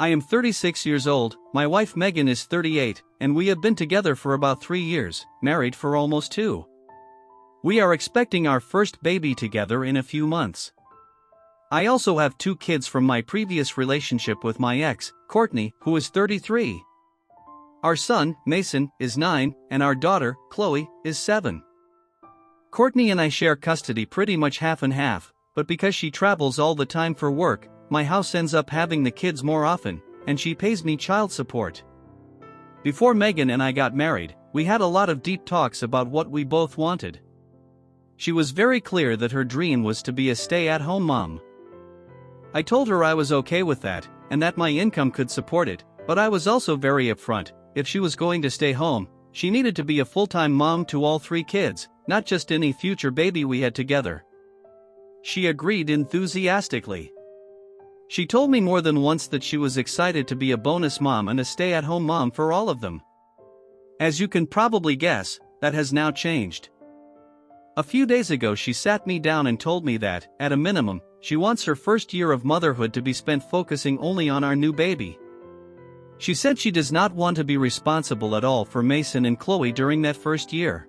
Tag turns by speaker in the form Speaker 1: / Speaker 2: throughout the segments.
Speaker 1: I am 36 years old, my wife Megan is 38, and we have been together for about 3 years, married for almost 2. We are expecting our first baby together in a few months. I also have 2 kids from my previous relationship with my ex, Courtney, who is 33. Our son, Mason, is 9, and our daughter, Chloe, is 7. Courtney and I share custody pretty much half and half, but because she travels all the time for work, my house ends up having the kids more often, and she pays me child support. Before Megan and I got married, we had a lot of deep talks about what we both wanted. She was very clear that her dream was to be a stay-at-home mom. I told her I was okay with that, and that my income could support it, but I was also very upfront. If she was going to stay home, she needed to be a full-time mom to all 3 kids, not just any future baby we had together. She agreed enthusiastically. She told me more than once that she was excited to be a bonus mom and a stay-at-home mom for all of them. As you can probably guess, that has now changed. A few days ago she sat me down and told me that, at a minimum, she wants her first year of motherhood to be spent focusing only on our new baby. She said she does not want to be responsible at all for Mason and Chloe during that first year.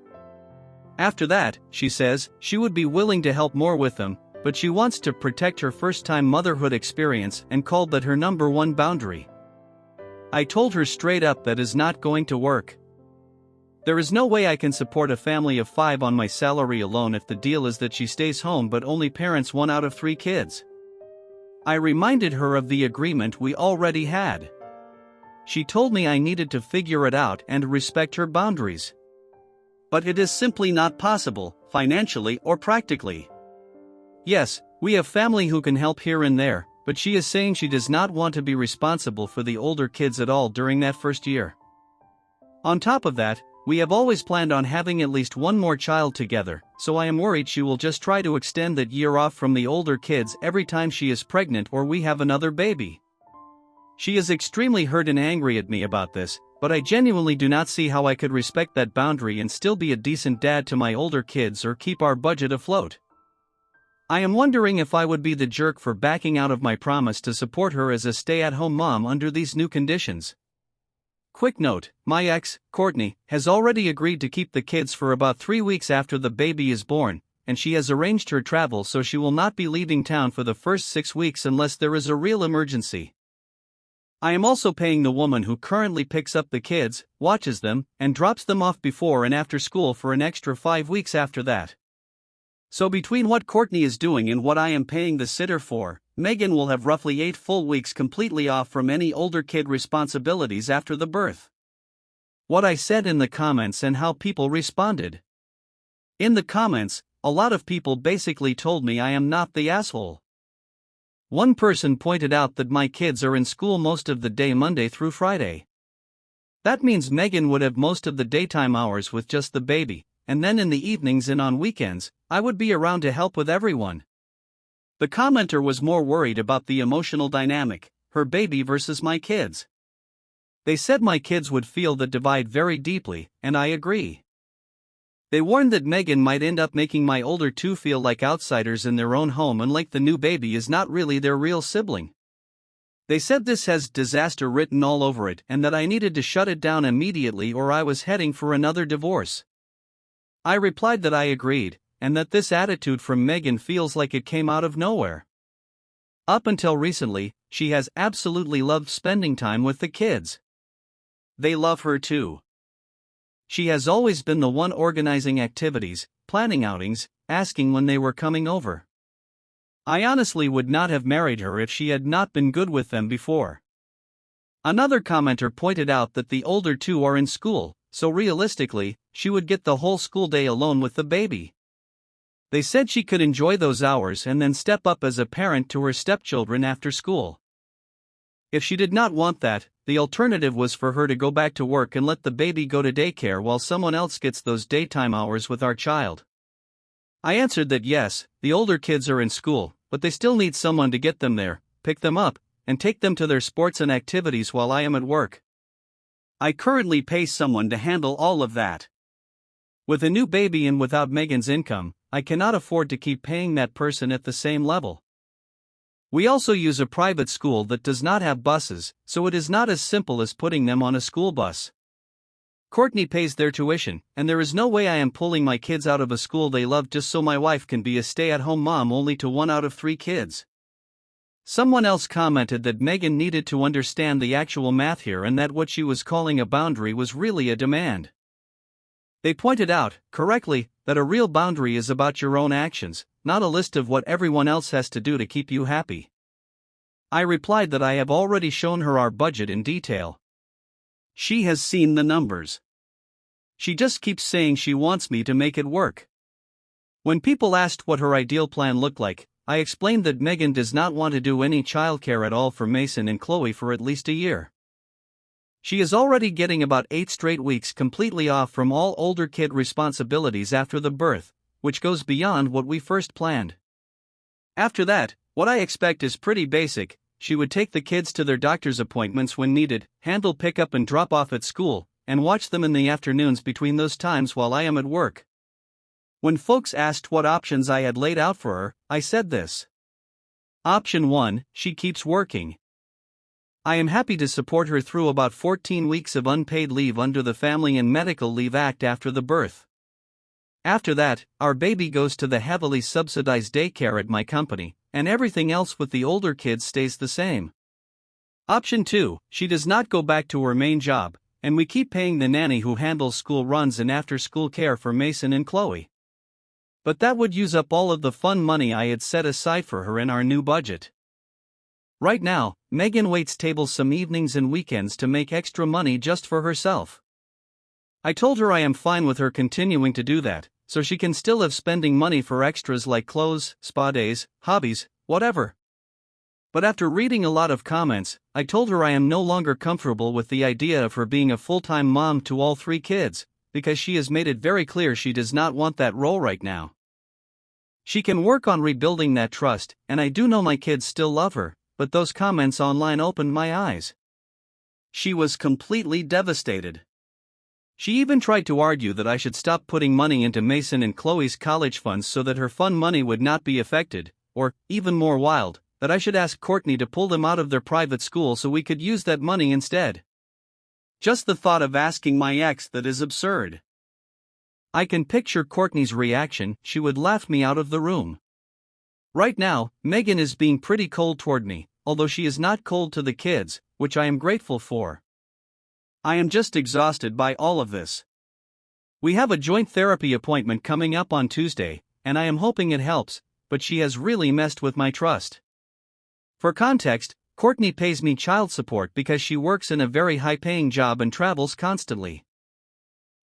Speaker 1: After that, she says, she would be willing to help more with them, but she wants to protect her first-time motherhood experience and called that her number 1 boundary. I told her straight up that is not going to work. There is no way I can support a family of 5 on my salary alone if the deal is that she stays home but only parents 1 out of 3 kids. I reminded her of the agreement we already had. She told me I needed to figure it out and respect her boundaries. But it is simply not possible, financially or practically. Yes, we have family who can help here and there, but she is saying she does not want to be responsible for the older kids at all during that first year. On top of that, we have always planned on having at least 1 more child together, so I am worried she will just try to extend that year off from the older kids every time she is pregnant or we have another baby. She is extremely hurt and angry at me about this, but I genuinely do not see how I could respect that boundary and still be a decent dad to my older kids or keep our budget afloat. I am wondering if I would be the jerk for backing out of my promise to support her as a stay-at-home mom under these new conditions. Quick note, my ex, Courtney, has already agreed to keep the kids for about 3 weeks after the baby is born, and she has arranged her travel so she will not be leaving town for the first 6 weeks unless there is a real emergency. I am also paying the woman who currently picks up the kids, watches them, and drops them off before and after school for an extra 5 weeks after that. So between what Courtney is doing and what I am paying the sitter for, Megan will have roughly 8 full weeks completely off from any older kid responsibilities after the birth. What I said in the comments and how people responded. In the comments, a lot of people basically told me I am not the asshole. One person pointed out that my kids are in school most of the day Monday through Friday. That means Megan would have most of the daytime hours with just the baby, and then in the evenings and on weekends, I would be around to help with everyone. The commenter was more worried about the emotional dynamic, her baby versus my kids. They said my kids would feel the divide very deeply, and I agree. They warned that Megan might end up making my older 2 feel like outsiders in their own home and like the new baby is not really their real sibling. They said this has disaster written all over it and that I needed to shut it down immediately or I was heading for another divorce. I replied that I agreed, and that this attitude from Megan feels like it came out of nowhere. Up until recently, she has absolutely loved spending time with the kids. They love her too. She has always been the one organizing activities, planning outings, asking when they were coming over. I honestly would not have married her if she had not been good with them before. Another commenter pointed out that the older 2 are in school, so realistically, she would get the whole school day alone with the baby. They said she could enjoy those hours and then step up as a parent to her stepchildren after school. If she did not want that, the alternative was for her to go back to work and let the baby go to daycare while someone else gets those daytime hours with our child. I answered that yes, the older kids are in school, but they still need someone to get them there, pick them up, and take them to their sports and activities while I am at work. I currently pay someone to handle all of that. With a new baby and without Megan's income, I cannot afford to keep paying that person at the same level. We also use a private school that does not have buses, so it is not as simple as putting them on a school bus. Courtney pays their tuition, and there is no way I am pulling my kids out of a school they love just so my wife can be a stay-at-home mom only to 1 out of 3 kids. Someone else commented that Megan needed to understand the actual math here and that what she was calling a boundary was really a demand. They pointed out, correctly, that a real boundary is about your own actions, not a list of what everyone else has to do to keep you happy. I replied that I have already shown her our budget in detail. She has seen the numbers. She just keeps saying she wants me to make it work. When people asked what her ideal plan looked like, I explained that Megan does not want to do any childcare at all for Mason and Chloe for at least a year. She is already getting about 8 straight weeks completely off from all older kid responsibilities after the birth, which goes beyond what we first planned. After that, what I expect is pretty basic. She would take the kids to their doctor's appointments when needed, handle pickup and drop off at school, and watch them in the afternoons between those times while I am at work. When folks asked what options I had laid out for her, I said this. Option 1, she keeps working. I am happy to support her through about 14 weeks of unpaid leave under the Family and Medical Leave Act after the birth. After that, our baby goes to the heavily subsidized daycare at my company, and everything else with the older kids stays the same. Option 2, she does not go back to her main job, and we keep paying the nanny who handles school runs and after-school care for Mason and Chloe. But that would use up all of the fun money I had set aside for her in our new budget. Right now, Megan waits tables some evenings and weekends to make extra money just for herself. I told her I am fine with her continuing to do that, so she can still have spending money for extras like clothes, spa days, hobbies, whatever. But after reading a lot of comments, I told her I am no longer comfortable with the idea of her being a full-time mom to all 3 kids, because she has made it very clear she does not want that role right now. She can work on rebuilding that trust, and I do know my kids still love her, but those comments online opened my eyes. She was completely devastated. She even tried to argue that I should stop putting money into Mason and Chloe's college funds so that her fun money would not be affected, or, even more wild, that I should ask Courtney to pull them out of their private school so we could use that money instead. Just the thought of asking my ex that is absurd. I can picture Courtney's reaction. She would laugh me out of the room. Right now, Megan is being pretty cold toward me, although she is not cold to the kids, which I am grateful for. I am just exhausted by all of this. We have a joint therapy appointment coming up on Tuesday, and I am hoping it helps, but she has really messed with my trust. For context, Courtney pays me child support because she works in a very high-paying job and travels constantly.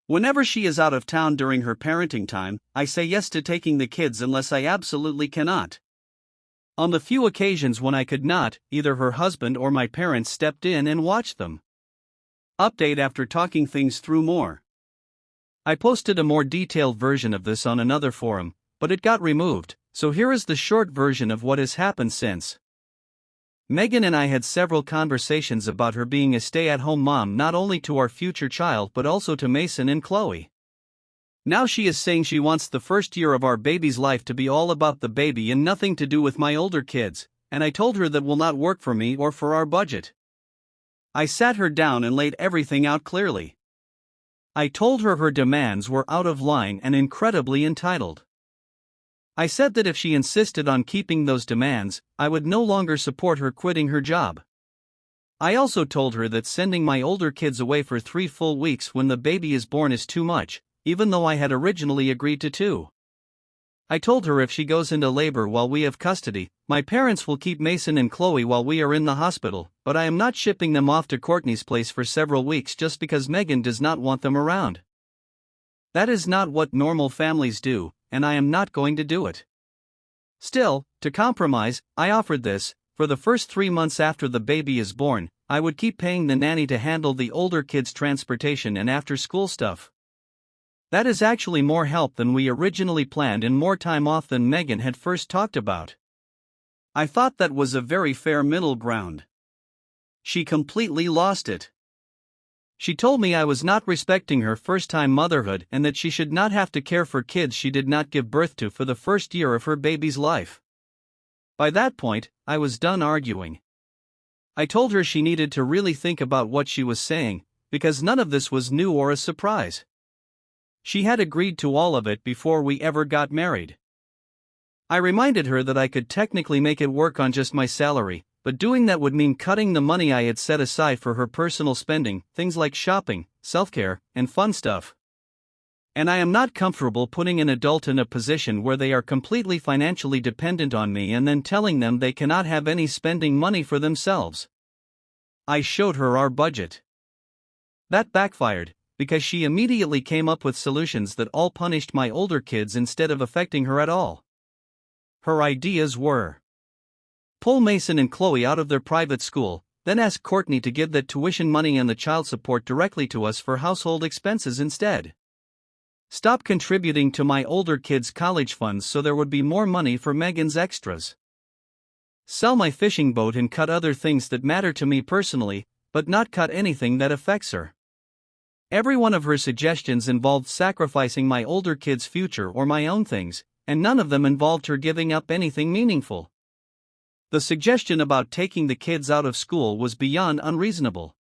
Speaker 1: Whenever she is out of town during her parenting time, I say yes to taking the kids unless I absolutely cannot. On the few occasions when I could not, either her husband or my parents stepped in and watched them. Update after talking things through more. I posted a more detailed version of this on another forum, but it got removed, so here is the short version of what has happened since. Megan and I had several conversations about her being a stay-at-home mom not only to our future child but also to Mason and Chloe. Now she is saying she wants the first year of our baby's life to be all about the baby and nothing to do with my older kids, and I told her that will not work for me or for our budget. I sat her down and laid everything out clearly. I told her her demands were out of line and incredibly entitled. I said that if she insisted on keeping those demands, I would no longer support her quitting her job. I also told her that sending my older kids away for 3 full weeks when the baby is born is too much, even though I had originally agreed to 2. I told her if she goes into labor while we have custody, my parents will keep Mason and Chloe while we are in the hospital, but I am not shipping them off to Courtney's place for several weeks just because Megan does not want them around. That is not what normal families do, and I am not going to do it. Still, to compromise, I offered this: for the first 3 months after the baby is born, I would keep paying the nanny to handle the older kids' transportation and after-school stuff. That is actually more help than we originally planned and more time off than Megan had first talked about. I thought that was a very fair middle ground. She completely lost it. She told me I was not respecting her first-time motherhood and that she should not have to care for kids she did not give birth to for the first year of her baby's life. By that point, I was done arguing. I told her she needed to really think about what she was saying, because none of this was new or a surprise. She had agreed to all of it before we ever got married. I reminded her that I could technically make it work on just my salary, but doing that would mean cutting the money I had set aside for her personal spending, things like shopping, self-care, and fun stuff. And I am not comfortable putting an adult in a position where they are completely financially dependent on me and then telling them they cannot have any spending money for themselves. I showed her our budget. That backfired, because she immediately came up with solutions that all punished my older kids instead of affecting her at all. Her ideas were: pull Mason and Chloe out of their private school, then ask Courtney to give that tuition money and the child support directly to us for household expenses instead. Stop contributing to my older kids' college funds so there would be more money for Megan's extras. Sell my fishing boat and cut other things that matter to me personally, but not cut anything that affects her. Every one of her suggestions involved sacrificing my older kids' future or my own things, and none of them involved her giving up anything meaningful. The suggestion about taking the kids out of school was beyond unreasonable.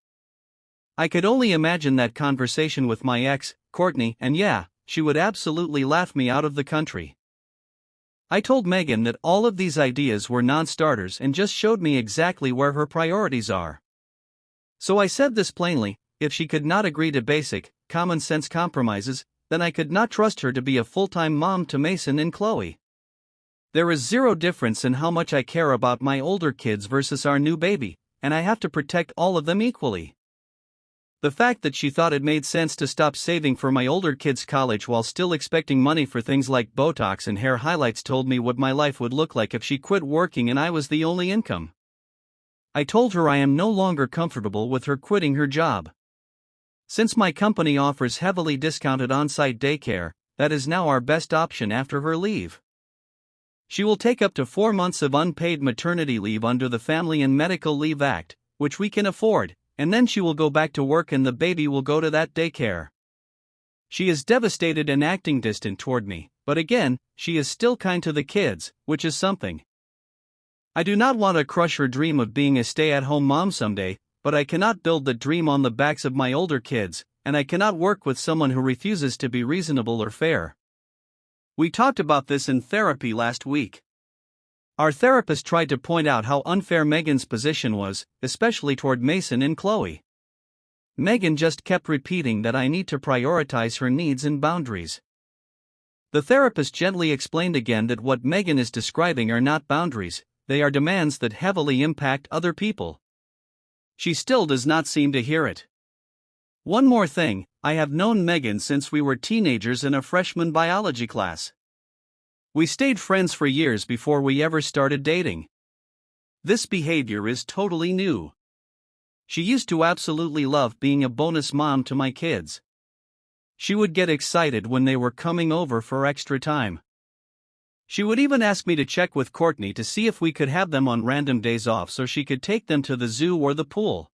Speaker 1: I could only imagine that conversation with my ex, Courtney, and yeah, she would absolutely laugh me out of the country. I told Megan that all of these ideas were non-starters and just showed me exactly where her priorities are. So I said this plainly: if she could not agree to basic, common-sense compromises, then I could not trust her to be a full-time mom to Mason and Chloe. There is zero difference in how much I care about my older kids versus our new baby, and I have to protect all of them equally. The fact that she thought it made sense to stop saving for my older kids' college while still expecting money for things like Botox and hair highlights told me what my life would look like if she quit working and I was the only income. I told her I am no longer comfortable with her quitting her job. Since my company offers heavily discounted on-site daycare, that is now our best option after her leave. She will take up to 4 months of unpaid maternity leave under the Family and Medical Leave Act, which we can afford, and then she will go back to work and the baby will go to that daycare. She is devastated and acting distant toward me, but again, she is still kind to the kids, which is something. I do not want to crush her dream of being a stay-at-home mom someday, but I cannot build the dream on the backs of my older kids, and I cannot work with someone who refuses to be reasonable or fair. We talked about this in therapy last week. Our therapist tried to point out how unfair Megan's position was, especially toward Mason and Chloe. Megan just kept repeating that I need to prioritize her needs and boundaries. The therapist gently explained again that what Megan is describing are not boundaries, they are demands that heavily impact other people. She still does not seem to hear it. One more thing, I have known Megan since we were teenagers in a freshman biology class. We stayed friends for years before we ever started dating. This behavior is totally new. She used to absolutely love being a bonus mom to my kids. She would get excited when they were coming over for extra time. She would even ask me to check with Courtney to see if we could have them on random days off so she could take them to the zoo or the pool.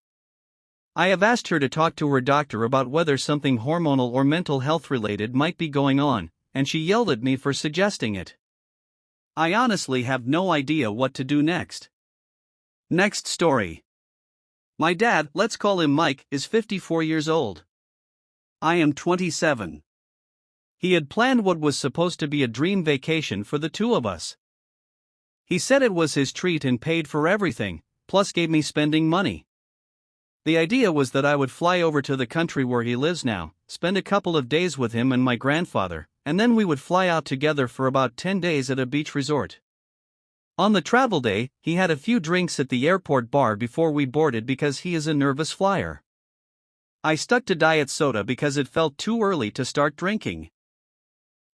Speaker 1: I have asked her to talk to her doctor about whether something hormonal or mental health related might be going on, and she yelled at me for suggesting it. I honestly have no idea what to do next. Next story. My dad, let's call him Mike, is 54 years old. I am 27. He had planned what was supposed to be a dream vacation for the two of us. He said it was his treat and paid for everything, plus gave me spending money. The idea was that I would fly over to the country where he lives now, spend a couple of days with him and my grandfather, and then we would fly out together for about 10 days at a beach resort. On the travel day, he had a few drinks at the airport bar before we boarded because he is a nervous flyer. I stuck to diet soda because it felt too early to start drinking.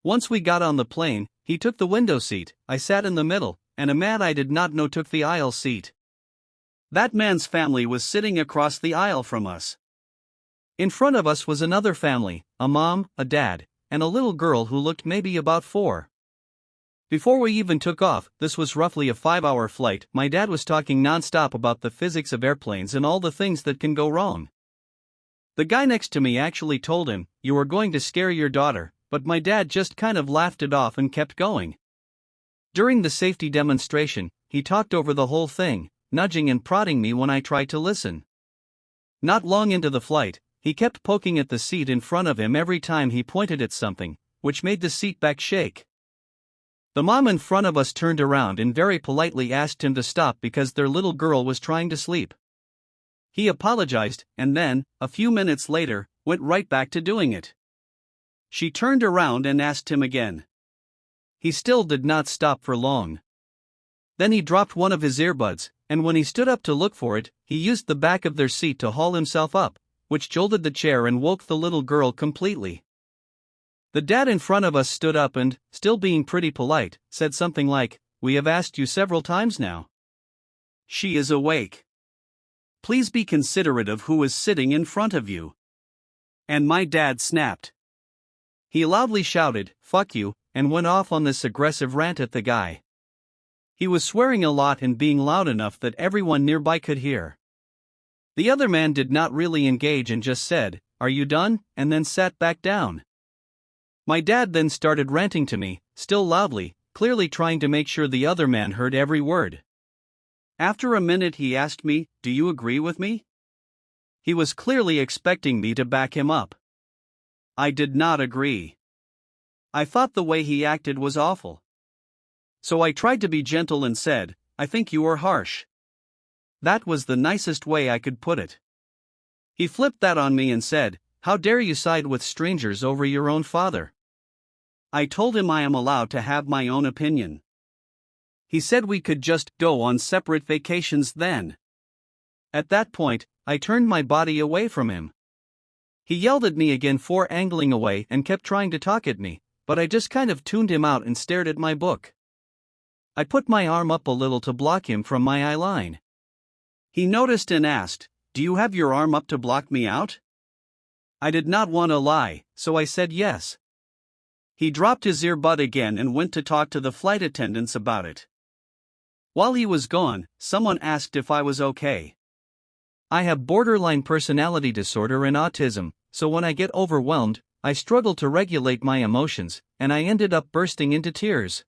Speaker 1: Once we got on the plane, he took the window seat, I sat in the middle, and a man I did not know took the aisle seat. That man's family was sitting across the aisle from us. In front of us was another family, a mom, a dad, and a little girl who looked maybe about 4. Before we even took off, this was roughly a 5-hour flight, my dad was talking non-stop about the physics of airplanes and all the things that can go wrong. The guy next to me actually told him, "You are going to scare your daughter," but my dad just kind of laughed it off and kept going. During the safety demonstration, he talked over the whole thing, nudging and prodding me when I tried to listen. Not long into the flight, he kept poking at the seat in front of him every time he pointed at something, which made the seat back shake. The mom in front of us turned around and very politely asked him to stop because their little girl was trying to sleep. He apologized, and then, a few minutes later, went right back to doing it. She turned around and asked him again. He still did not stop for long. Then he dropped one of his earbuds, and when he stood up to look for it, he used the back of their seat to haul himself up, which jolted the chair and woke the little girl completely. The dad in front of us stood up and, still being pretty polite, said something like, "We have asked you several times now. She is awake. Please be considerate of who is sitting in front of you." And my dad snapped. He loudly shouted, "Fuck you," and went off on this aggressive rant at the guy. He was swearing a lot and being loud enough that everyone nearby could hear. The other man did not really engage and just said, "Are you done?" and then sat back down. My dad then started ranting to me, still loudly, clearly trying to make sure the other man heard every word. After a minute he asked me, "Do you agree with me?" He was clearly expecting me to back him up. I did not agree. I thought the way he acted was awful. So I tried to be gentle and said, "I think you are harsh." That was the nicest way I could put it. He flipped that on me and said, "How dare you side with strangers over your own father?" I told him I am allowed to have my own opinion. He said we could just go on separate vacations then. At that point, I turned my body away from him. He yelled at me again for angling away and kept trying to talk at me, but I just kind of tuned him out and stared at my book. I put my arm up a little to block him from my eye line. He noticed and asked, "Do you have your arm up to block me out?" I did not want to lie, so I said yes. He dropped his earbud again and went to talk to the flight attendants about it. While he was gone, someone asked if I was okay. I have borderline personality disorder and autism, so when I get overwhelmed, I struggle to regulate my emotions, and I ended up bursting into tears.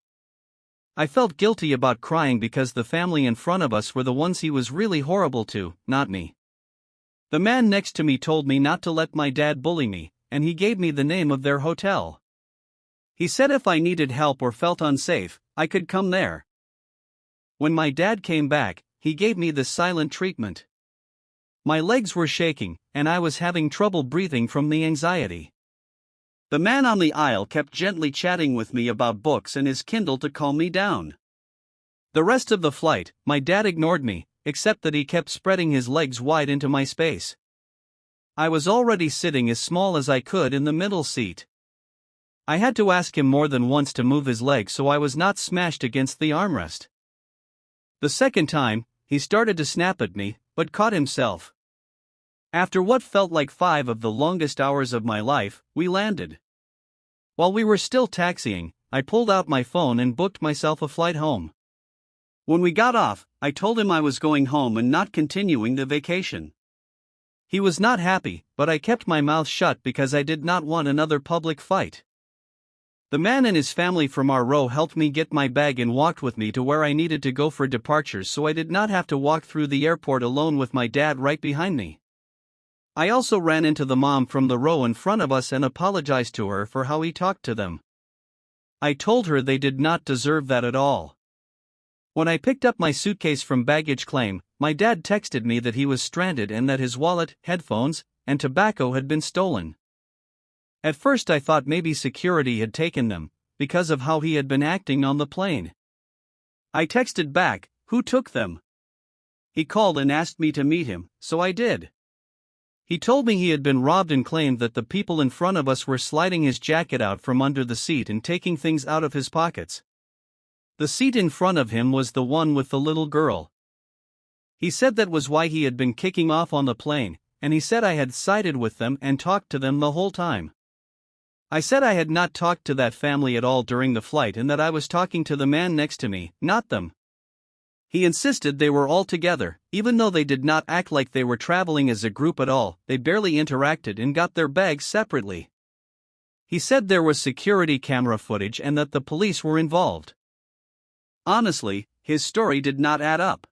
Speaker 1: I felt guilty about crying because the family in front of us were the ones he was really horrible to, not me. The man next to me told me not to let my dad bully me, and he gave me the name of their hotel. He said if I needed help or felt unsafe, I could come there. When my dad came back, he gave me the silent treatment. My legs were shaking, and I was having trouble breathing from the anxiety. The man on the aisle kept gently chatting with me about books and his Kindle to calm me down. The rest of the flight, my dad ignored me, except that he kept spreading his legs wide into my space. I was already sitting as small as I could in the middle seat. I had to ask him more than once to move his legs so I was not smashed against the armrest. The second time, he started to snap at me, but caught himself. After what felt like 5 of the longest hours of my life, we landed. While we were still taxiing, I pulled out my phone and booked myself a flight home. When we got off, I told him I was going home and not continuing the vacation. He was not happy, but I kept my mouth shut because I did not want another public fight. The man and his family from our row helped me get my bag and walked with me to where I needed to go for departures so I did not have to walk through the airport alone with my dad right behind me. I also ran into the mom from the row in front of us and apologized to her for how he talked to them. I told her they did not deserve that at all. When I picked up my suitcase from baggage claim, my dad texted me that he was stranded and that his wallet, headphones, and tobacco had been stolen. At first I thought maybe security had taken them, because of how he had been acting on the plane. I texted back, "Who took them?" He called and asked me to meet him, so I did. He told me he had been robbed and claimed that the people in front of us were sliding his jacket out from under the seat and taking things out of his pockets. The seat in front of him was the one with the little girl. He said that was why he had been kicking off on the plane, and he said I had sided with them and talked to them the whole time. I said I had not talked to that family at all during the flight and that I was talking to the man next to me, not them. He insisted they were all together, even though they did not act like they were traveling as a group at all. They barely interacted and got their bags separately. He said there was security camera footage and that the police were involved. Honestly, his story did not add up.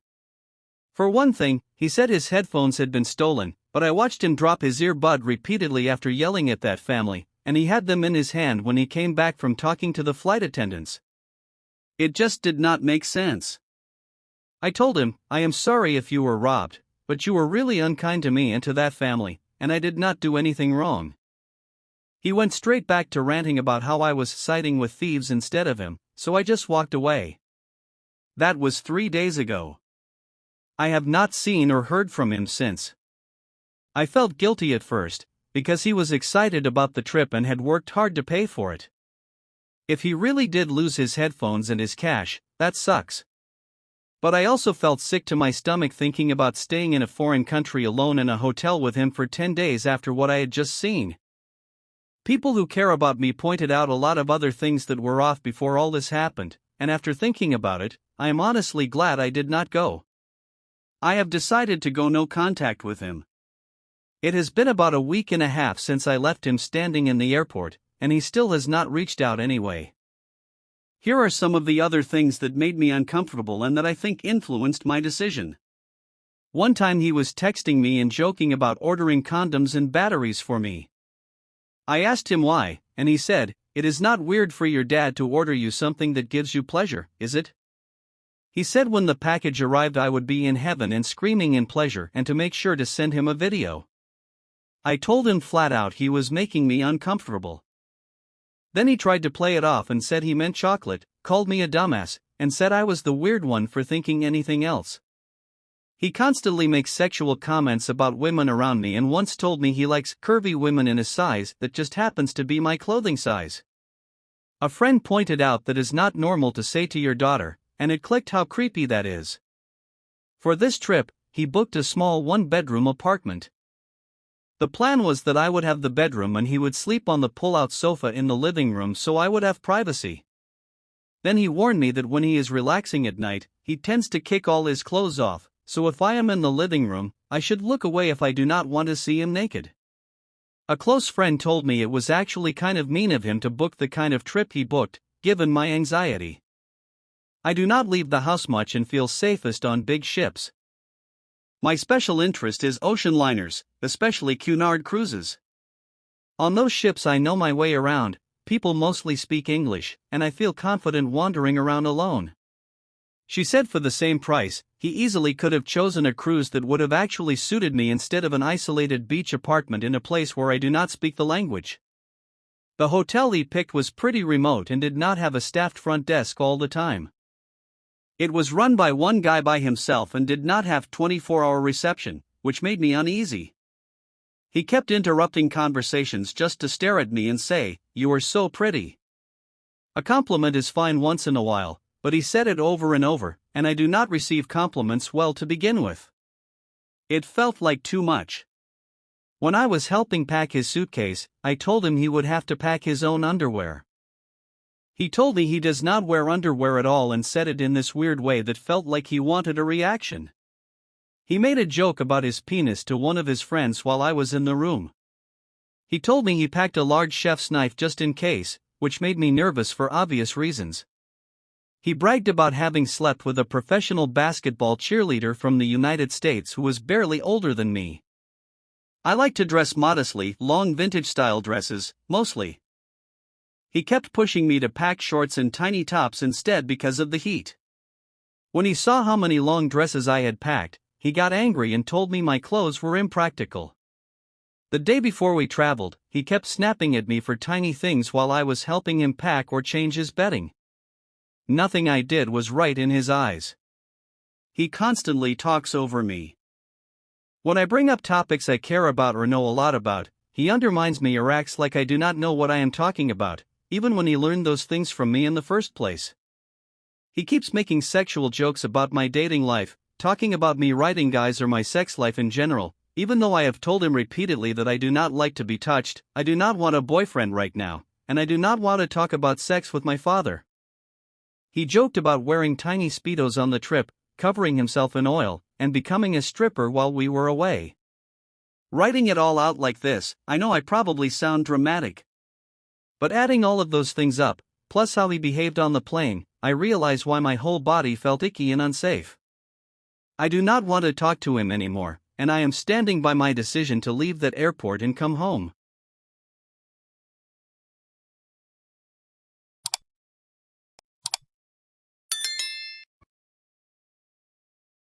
Speaker 1: For one thing, he said his headphones had been stolen, but I watched him drop his earbud repeatedly after yelling at that family, and he had them in his hand when he came back from talking to the flight attendants. It just did not make sense. I told him, I am sorry if you were robbed, but you were really unkind to me and to that family, and I did not do anything wrong. He went straight back to ranting about how I was siding with thieves instead of him, so I just walked away. That was 3 days ago. I have not seen or heard from him since. I felt guilty at first, because he was excited about the trip and had worked hard to pay for it. If he really did lose his headphones and his cash, that sucks. But I also felt sick to my stomach thinking about staying in a foreign country alone in a hotel with him for 10 days after what I had just seen. People who care about me pointed out a lot of other things that were off before all this happened, and after thinking about it, I am honestly glad I did not go. I have decided to go no contact with him. It has been about a week and a half since I left him standing in the airport, and he still has not reached out anyway. Here are some of the other things that made me uncomfortable and that I think influenced my decision. One time he was texting me and joking about ordering condoms and batteries for me. I asked him why, and he said, "It is not weird for your dad to order you something that gives you pleasure, is it?" He said when the package arrived I would be in heaven and screaming in pleasure and to make sure to send him a video. I told him flat out he was making me uncomfortable. Then he tried to play it off and said he meant chocolate, called me a dumbass, and said I was the weird one for thinking anything else. He constantly makes sexual comments about women around me and once told me he likes curvy women in a size that just happens to be my clothing size. A friend pointed out that is not normal to say to your daughter, and it clicked how creepy that is. For this trip, he booked a small one-bedroom apartment. The plan was that I would have the bedroom and he would sleep on the pull-out sofa in the living room so I would have privacy. Then he warned me that when he is relaxing at night, he tends to kick all his clothes off, so if I am in the living room, I should look away if I do not want to see him naked. A close friend told me it was actually kind of mean of him to book the kind of trip he booked, given my anxiety. I do not leave the house much and feel safest on big ships. My special interest is ocean liners, especially Cunard cruises. On those ships I know my way around, people mostly speak English, and I feel confident wandering around alone. She said for the same price, he easily could have chosen a cruise that would have actually suited me instead of an isolated beach apartment in a place where I do not speak the language. The hotel he picked was pretty remote and did not have a staffed front desk all the time. It was run by one guy by himself and did not have 24-hour reception, which made me uneasy. He kept interrupting conversations just to stare at me and say, "You are so pretty." A compliment is fine once in a while, but he said it over and over, and I do not receive compliments well to begin with. It felt like too much. When I was helping pack his suitcase, I told him he would have to pack his own underwear. He told me he does not wear underwear at all and said it in this weird way that felt like he wanted a reaction. He made a joke about his penis to one of his friends while I was in the room. He told me he packed a large chef's knife just in case, which made me nervous for obvious reasons. He bragged about having slept with a professional basketball cheerleader from the United States who was barely older than me. I like to dress modestly, long vintage-style dresses, mostly. He kept pushing me to pack shorts and tiny tops instead because of the heat. When he saw how many long dresses I had packed, he got angry and told me my clothes were impractical. The day before we traveled, he kept snapping at me for tiny things while I was helping him pack or change his bedding. Nothing I did was right in his eyes. He constantly talks over me. When I bring up topics I care about or know a lot about, he undermines me or acts like I do not know what I am talking about, even when he learned those things from me in the first place. He keeps making sexual jokes about my dating life, talking about me writing guys or my sex life in general, even though I have told him repeatedly that I do not like to be touched, I do not want a boyfriend right now, and I do not want to talk about sex with my father. He joked about wearing tiny Speedos on the trip, covering himself in oil, and becoming a stripper while we were away. Writing it all out like this, I know I probably sound dramatic. But adding all of those things up, plus how he behaved on the plane, I realize why my whole body felt icky and unsafe. I do not want to talk to him anymore, and I am standing by my decision to leave that airport and come home.